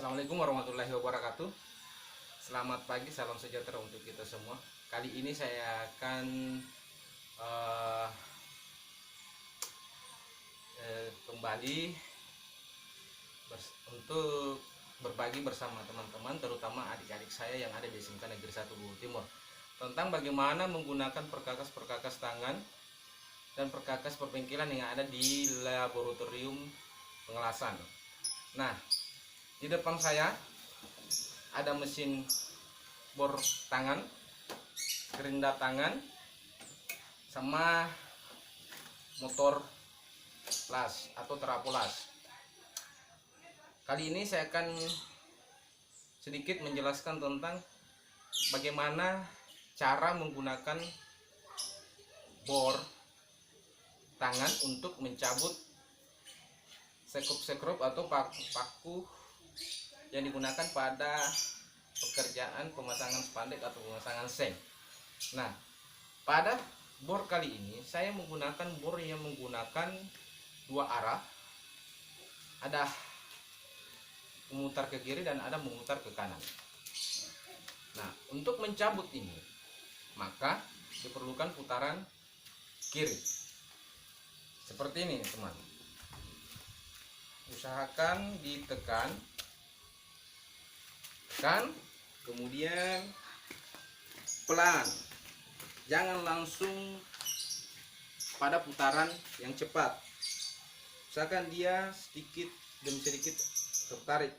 Assalamualaikum warahmatullahi wabarakatuh. Selamat pagi, salam sejahtera untuk kita semua. Kali ini saya akan eh, kembali untuk berbagi bersama teman-teman, terutama adik-adik saya yang ada di SMK Negeri 1 Bogor Timur, tentang bagaimana menggunakan perkakas-perkakas tangan dan perkakas perbengkelan yang ada di laboratorium pengelasan. Nah, di depan saya ada mesin bor tangan, gerinda tangan, sama motor las atau terapolas. Kali ini saya akan sedikit menjelaskan tentang bagaimana cara menggunakan bor tangan untuk mencabut sekrup atau paku yang digunakan pada pekerjaan pemasangan spandek atau pemasangan seng. Nah, pada bor kali ini saya menggunakan bor yang menggunakan dua arah, ada memutar ke kiri dan ada memutar ke kanan. Nah, untuk mencabut ini maka diperlukan putaran kiri seperti ini, teman. Usahakan ditekan, kemudian pelan, jangan langsung pada putaran yang cepat. Usahakan dia sedikit demi sedikit tertarik.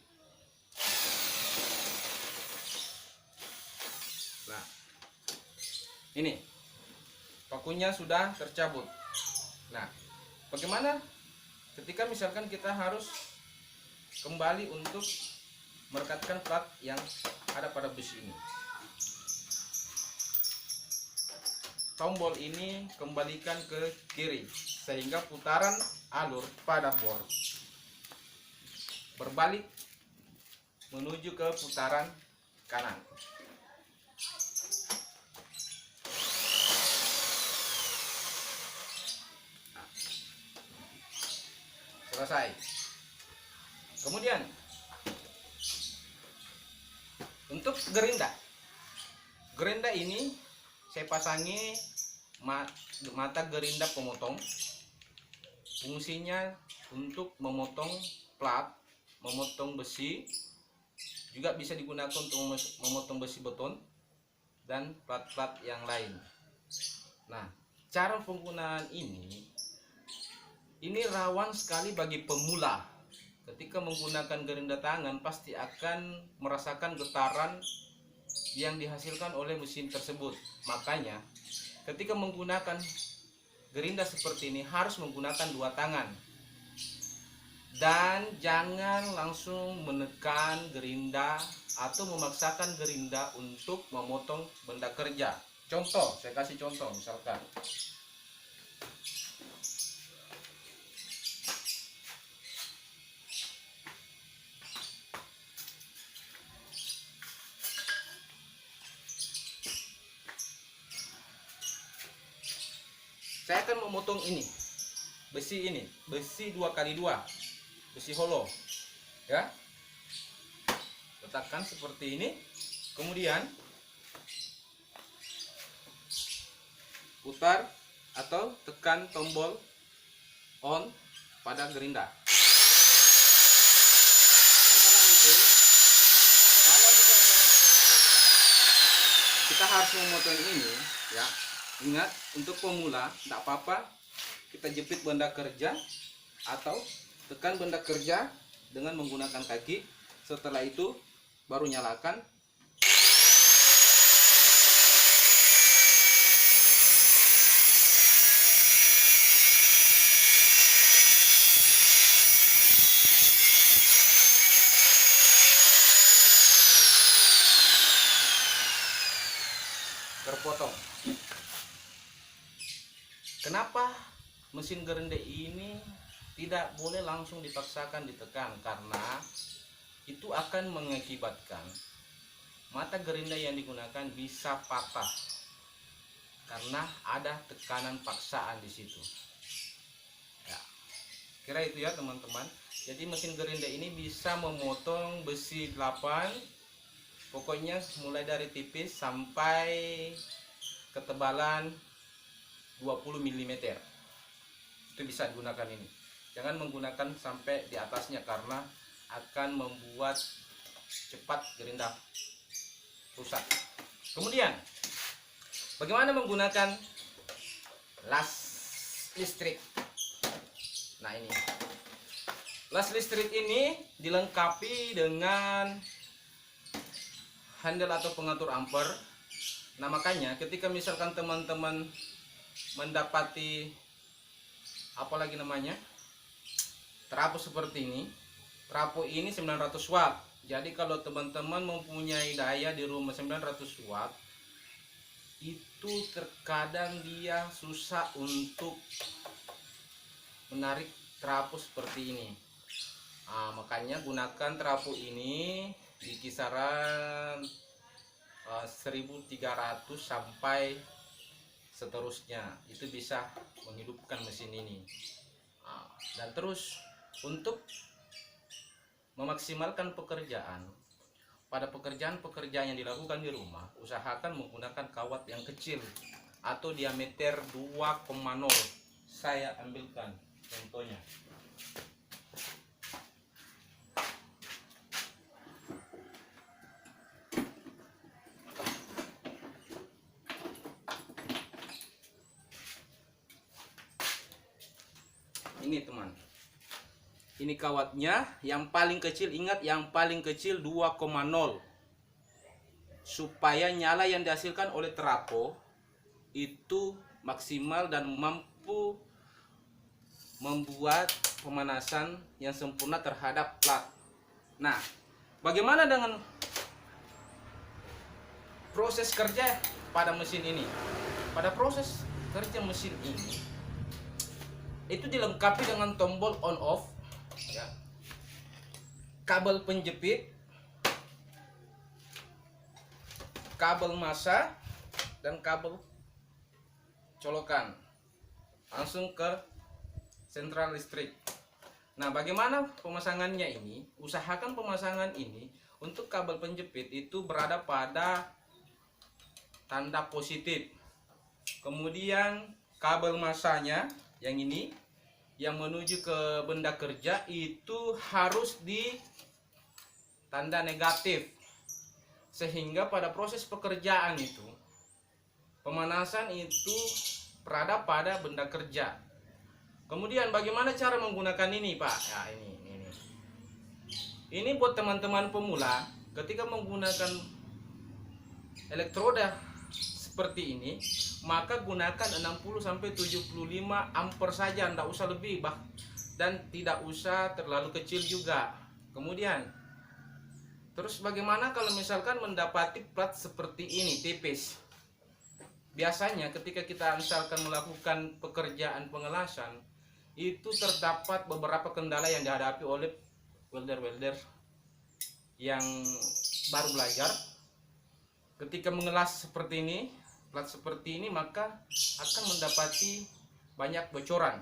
Nah, ini pakunya sudah tercabut. Nah, bagaimana ketika misalkan kita harus kembali untuk merekatkan plat yang ada pada bus ini? Tombol ini kembalikan ke kiri sehingga putaran alur pada bor berbalik menuju ke putaran kanan. Nah, selesai. Kemudian untuk gerinda ini saya pasangi mata gerinda pemotong. Fungsinya untuk memotong plat, memotong besi, juga bisa digunakan untuk memotong besi beton dan plat-plat yang lain. Nah, cara penggunaan ini rawan sekali bagi pemula. Ketika menggunakan gerinda tangan pasti akan merasakan getaran yang dihasilkan oleh mesin tersebut. Makanya ketika menggunakan gerinda seperti ini harus menggunakan dua tangan, dan jangan langsung menekan gerinda atau memaksakan gerinda untuk memotong benda kerja. Contoh, saya kasih contoh misalkan saya akan memotong besi 2x2, besi hollow ya, letakkan seperti ini, kemudian putar atau tekan tombol on pada gerinda. Setelah itu, kalau misalkan kita harus memotong ini ya, ingat, untuk pemula tidak apa-apa kita jepit benda kerja atau tekan benda kerja dengan menggunakan kaki. Setelah itu baru nyalakan. Terpotong. Kenapa mesin gerinda ini tidak boleh langsung dipaksakan ditekan? Karena itu akan mengakibatkan mata gerinda yang digunakan bisa patah karena ada tekanan paksaan di situ. Ya. Kira itu ya teman-teman. Jadi mesin gerinda ini bisa memotong besi 8, pokoknya mulai dari tipis sampai ketebalan 20 mm. Itu bisa digunakan ini. Jangan menggunakan sampai di atasnya karena akan membuat cepat gerinda rusak. Kemudian bagaimana menggunakan las listrik. Nah, ini las listrik ini dilengkapi dengan handle atau pengatur ampere. Nah, makanya ketika misalkan teman-teman mendapati apalagi namanya trafo seperti ini, trafo ini 900 watt. Jadi kalau teman-teman mempunyai daya di rumah 900 watt, itu terkadang dia susah untuk menarik trafo seperti ini. Makanya gunakan trafo ini di kisaran 1300 sampai seterusnya. Itu bisa menghidupkan mesin ini. Dan terus untuk memaksimalkan pekerjaan, pada pekerjaan-pekerjaan yang dilakukan di rumah, usahakan menggunakan kawat yang kecil atau diameter 2,0. Saya ambilkan contohnya. Ini teman, ini kawatnya yang paling kecil. Ingat, yang paling kecil 2,0, supaya nyala yang dihasilkan oleh trafo itu maksimal dan mampu membuat pemanasan yang sempurna terhadap plat. Nah, bagaimana dengan proses kerja pada mesin ini? Pada proses kerja mesin ini itu dilengkapi dengan tombol on off, ya, kabel penjepit, kabel massa, dan kabel colokan langsung ke sentral listrik. Nah, bagaimana pemasangannya ini? Usahakan pemasangan ini untuk kabel penjepit itu berada pada tanda positif. Kemudian kabel massanya yang ini yang menuju ke benda kerja itu harus di tanda negatif, sehingga pada proses pekerjaan itu pemanasan itu berada pada benda kerja. Kemudian bagaimana cara menggunakan ini, Pak? Ya, ini buat teman-teman pemula ketika menggunakan elektroda seperti ini, maka gunakan 60 sampai 75 ampere saja, tidak usah lebih, dan tidak usah terlalu kecil juga. Kemudian terus bagaimana kalau misalkan mendapati plat seperti ini tipis? Biasanya ketika kita misalkan melakukan pekerjaan pengelasan, itu terdapat beberapa kendala yang dihadapi oleh welder-welder yang baru belajar. Ketika mengelas seperti ini, plat seperti ini, maka akan mendapati banyak bocoran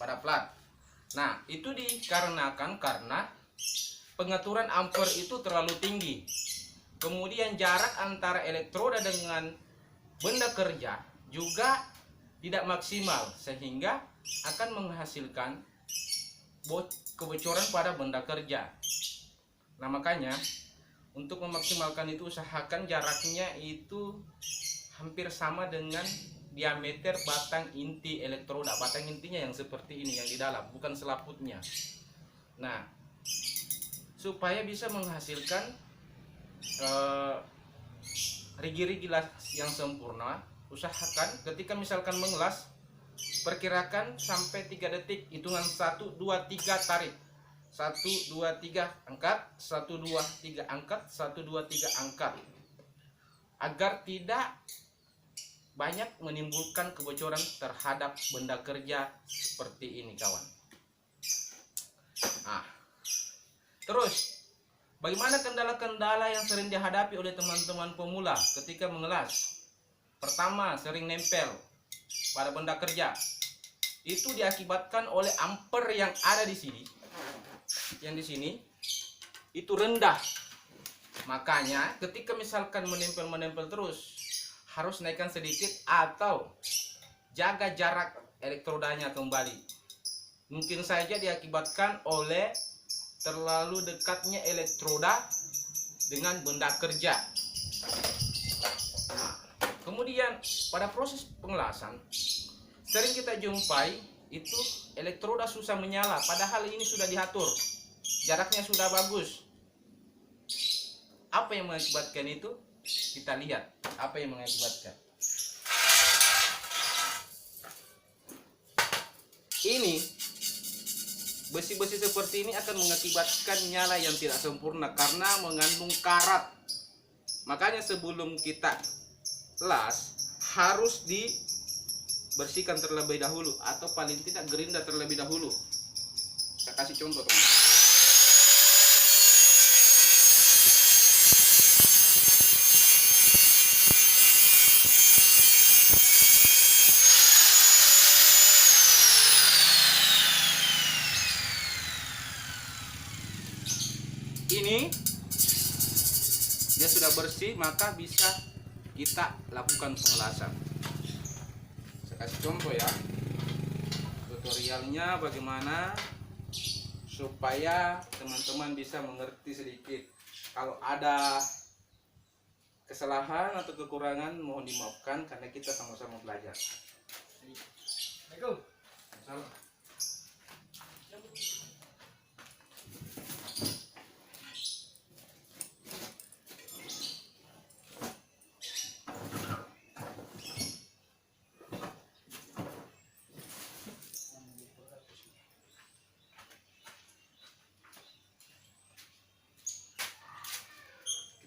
pada plat. Nah, itu dikarenakan karena pengaturan ampere itu terlalu tinggi. Kemudian jarak antara elektroda dengan benda kerja juga tidak maksimal, sehingga akan menghasilkan kebocoran pada benda kerja. Nah, makanya untuk memaksimalkan itu usahakan jaraknya itu hampir sama dengan diameter batang inti elektroda. Batang intinya yang seperti ini, yang di dalam, bukan selaputnya. Nah, supaya bisa menghasilkan rigi-rigi las yang sempurna, usahakan ketika misalkan mengelas, perkirakan sampai 3 detik, hitungan 1, 2, 3 tarik, 1, 2, 3 angkat, 1, 2, 3 angkat, 1, 2, 3 angkat, agar tidak banyak menimbulkan kebocoran terhadap benda kerja seperti ini, kawan. Nah, terus bagaimana kendala-kendala yang sering dihadapi oleh teman-teman pemula ketika mengelas? Pertama, sering nempel pada benda kerja. itu diakibatkan oleh ampere yang ada di sini, yang di sini itu rendah. Makanya ketika misalkan menempel terus, harus naikkan sedikit atau jaga jarak elektrodanya kembali. Mungkin saja diakibatkan oleh terlalu dekatnya elektroda dengan benda kerja. Nah, kemudian pada proses pengelasan sering kita jumpai itu elektroda susah menyala, padahal ini sudah diatur, jaraknya sudah bagus. Apa yang mengakibatkan itu? Kita lihat apa yang mengakibatkan. Ini besi-besi seperti ini akan mengakibatkan nyala yang tidak sempurna karena mengandung karat. Makanya sebelum kita las harus dibersihkan terlebih dahulu atau paling tidak gerinda terlebih dahulu. Saya kasih contoh teman. Ini dia sudah bersih, maka bisa kita lakukan pengelasan. Saya kasih contoh ya, tutorialnya bagaimana supaya teman-teman bisa mengerti sedikit. Kalau ada kesalahan atau kekurangan mohon dimaafkan karena kita sama-sama belajar. Assalamualaikum. Salam.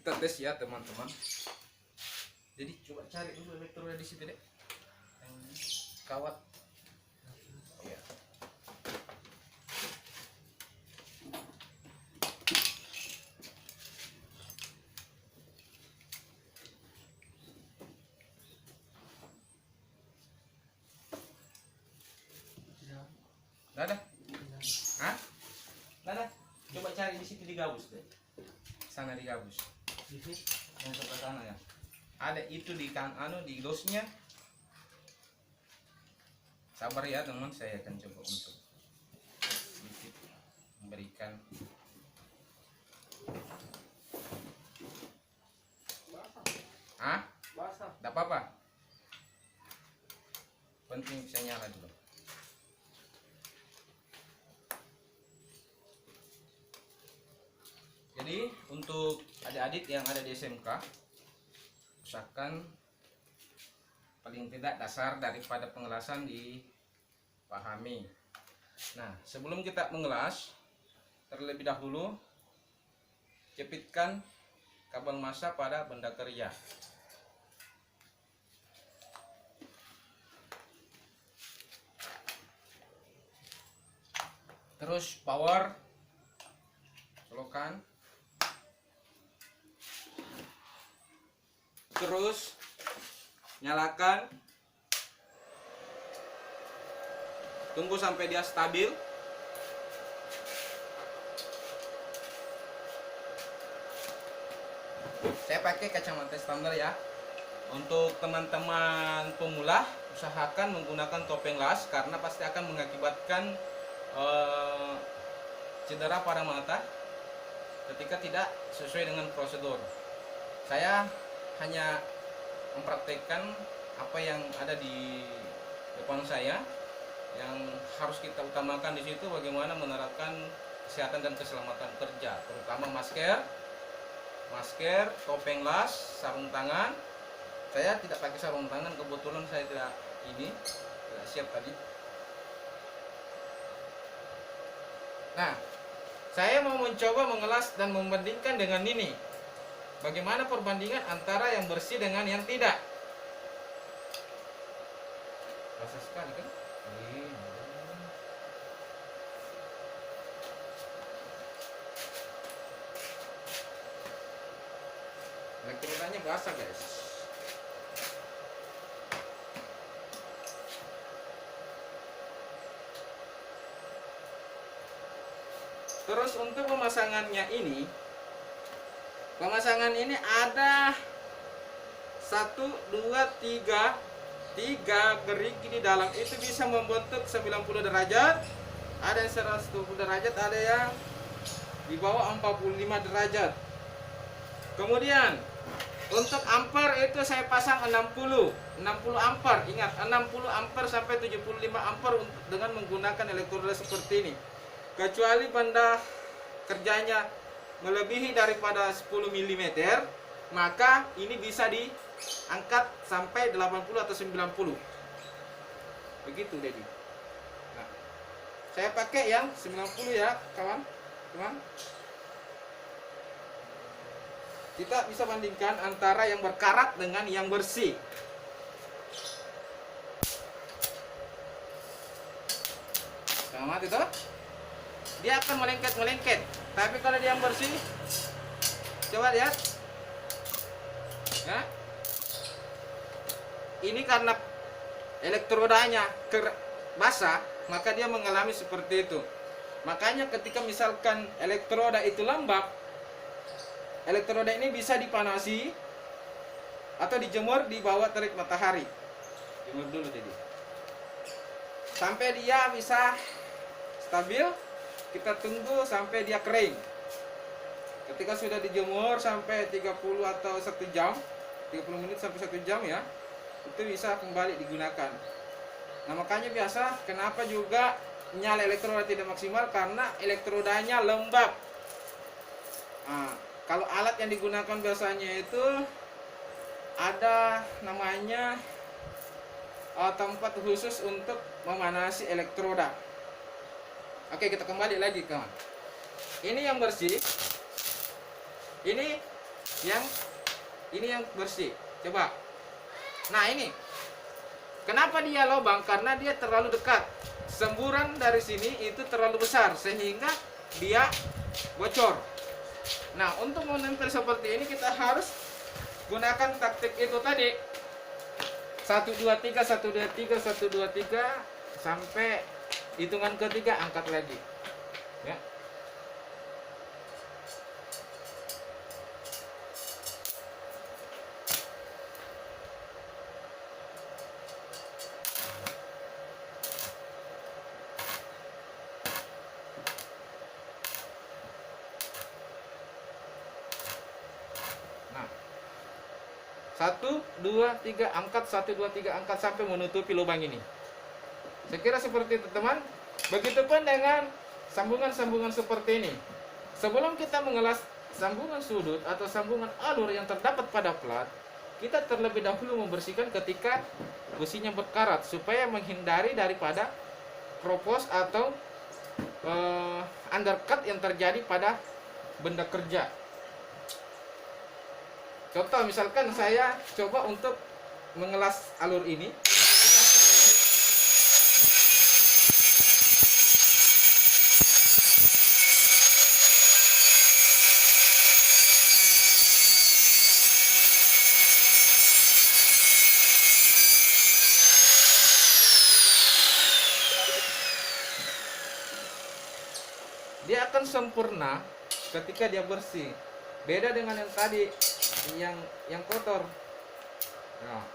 Kita tes ya teman-teman. Jadi coba cari dulu elektroda di situ deh, yang kawat. Ya. Nggak ada? Hah? Nggak ada? Coba cari di situ di gabus deh. Sana di gabus. Yang sebelah sana ya. Ada itu di di dosnya. Sabar ya teman, saya akan coba untuk sedikit memberikan. Ah? Basah. Tidak apa-apa. Penting bisa nyala dulu. Jadi untuk adik-adik yang ada di SMK, usahakan paling tidak dasar daripada pengelasan dipahami. Nah, sebelum kita mengelas, terlebih dahulu jepitkan kabel massa pada benda kerja. Terus power, colokan. Terus nyalakan, tunggu sampai dia stabil. Saya pakai kacamata standar ya. Untuk teman-teman pemula, usahakan menggunakan topeng las karena pasti akan mengakibatkan cedera pada mata ketika tidak sesuai dengan prosedur. Saya hanya mempraktekkan apa yang ada di depan saya. Yang harus kita utamakan di situ bagaimana menerapkan kesehatan dan keselamatan kerja, terutama masker, topeng las, sarung tangan. Saya tidak pakai sarung tangan, kebetulan saya tidak siap tadi. Nah, saya mau mencoba mengelas dan membandingkan dengan ini. Bagaimana perbandingan antara yang bersih dengan yang tidak? Basah sekali kan? Elektrodanya basah guys. Terus untuk pemasangannya ini, pemasangan ini ada 1, 2, 3 gerigi di dalam itu bisa membentuk 90 derajat, ada yang 120 derajat, ada yang di bawah 45 derajat. Kemudian untuk ampere itu saya pasang 60 ampere. Ingat, 60 ampere sampai 75 ampere dengan menggunakan elektroda seperti ini. Kecuali benda kerjanya melebihi daripada 10 mm, maka ini bisa diangkat sampai 80 atau 90. Begitu, Dedi. Nah, saya pakai yang 90 ya, kawan. Teman. Kita bisa bandingkan antara yang berkarat dengan yang bersih. Sama itu, dia akan melengket. Tapi kalau dia yang bersih, coba lihat, ya. Ini karena elektrodanya basah, maka dia mengalami seperti itu. Makanya ketika misalkan elektroda itu lembab, elektroda ini bisa dipanasi atau dijemur di bawah terik matahari. Jemur dulu jadi, sampai dia bisa stabil. Kita tunggu sampai dia kering. Ketika sudah dijemur sampai 30 atau 1 jam, 30 menit sampai 1 jam ya, itu bisa kembali digunakan. Nah, makanya biasa kenapa juga nyala elektroda tidak maksimal, karena elektrodanya lembab. Nah, kalau alat yang digunakan biasanya itu ada namanya tempat khusus untuk memanasi elektroda. Oke, kita kembali lagi, kawan. Ini yang bersih. Ini yang bersih. Coba. Nah, ini. Kenapa dia lubang? Karena dia terlalu dekat. Semburan dari sini itu terlalu besar sehingga dia bocor. Nah, untuk menempel seperti ini kita harus gunakan taktik itu tadi. 1 2 3 1 2 3 1 2 3 sampai hitungan ketiga angkat lagi. Ya. Nah, 1 2 3 angkat, 1 2 3 angkat sampai menutupi lubang ini. Saya kira seperti itu, teman. Begitupun dengan sambungan-sambungan seperti ini. Sebelum kita mengelas sambungan sudut atau sambungan alur yang terdapat pada plat, kita terlebih dahulu membersihkan ketika besinya berkarat supaya menghindari daripada kropos atau undercut yang terjadi pada benda kerja. Contoh misalkan saya coba untuk mengelas alur ini. Dia akan sempurna ketika dia bersih. Beda dengan yang tadi yang kotor. Nah.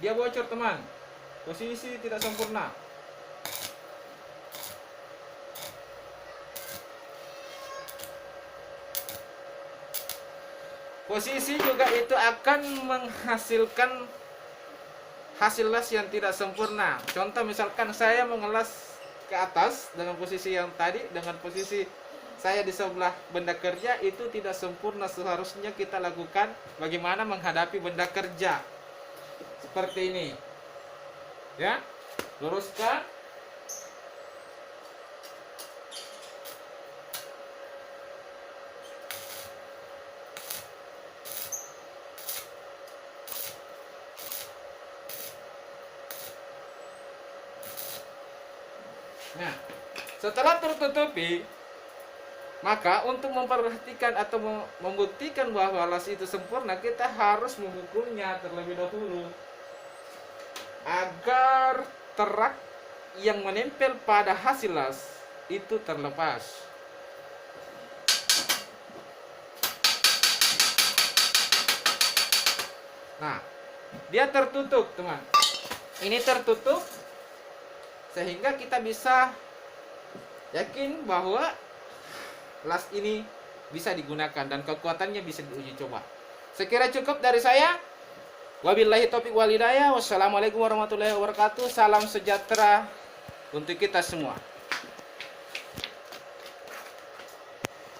Dia bocor, teman. Posisi tidak sempurna. Posisi juga itu akan menghasilkan hasil las yang tidak sempurna. Contoh misalkan saya mengelas ke atas dengan posisi yang tadi, dengan posisi saya di sebelah benda kerja, itu tidak sempurna. Seharusnya kita lakukan bagaimana menghadapi benda kerja seperti ini. Ya, luruskan. Nah, setelah tertutupi, Maka untuk memperhatikan atau membuktikan bahwa las itu sempurna, kita harus mengukurnya terlebih dahulu agar terak yang menempel pada hasil las itu terlepas. Nah, dia tertutup, teman. Ini tertutup sehingga kita bisa yakin bahwa las ini bisa digunakan dan kekuatannya bisa diuji coba. Sekira cukup dari saya. Wabillahi taufiq wal hidayah. Wassalamualaikum warahmatullahi wabarakatuh. Salam sejahtera untuk kita semua.